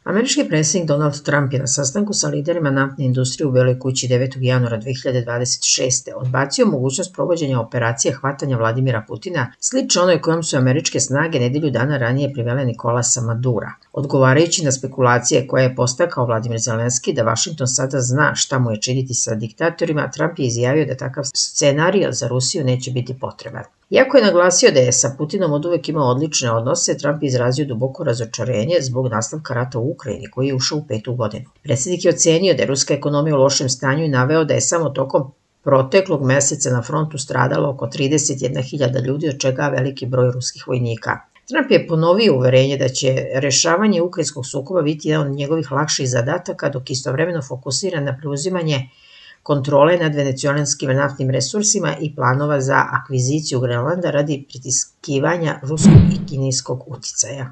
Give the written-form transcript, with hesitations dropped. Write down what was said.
Američki predsjednik Donald Trump je na sastanku sa liderima naftne industrije u Beloj kući 9. januara 2026. odbacio mogućnost provođenja operacije hvatanja Vladimira Putina, slično onoj kojom su američke snage nedelju dana ranije privele Nikolasa Madura. Odgovarajući na spekulacije koje je postakao Vladimir Zelenski da Vašington sada zna šta mu je činiti sa diktatorima, Trump je izjavio da takav scenario za Rusiju neće biti potreban. Iako je naglasio da je sa Putinom oduvek imao odlične odnose, Trump je izrazio duboko razočarenje zbog nastavka rata u Ukrajini, koji je ušao u 5. godinu. Predsjednik je ocenio da je ruska ekonomija u lošem stanju i naveo da je samo tokom proteklog meseca na frontu stradalo oko 31.000 ljudi, od čega veliki broj ruskih vojnika. Trump je ponovio uverenje da će rešavanje ukrajinskog sukoba biti jedan od njegovih lakših zadataka, dok istovremeno fokusira na preuzimanje kontrole nad venecuelanskim naftnim resursima i planova za akviziciju Grenlanda radi pritiskivanja ruskog i kineskog uticaja.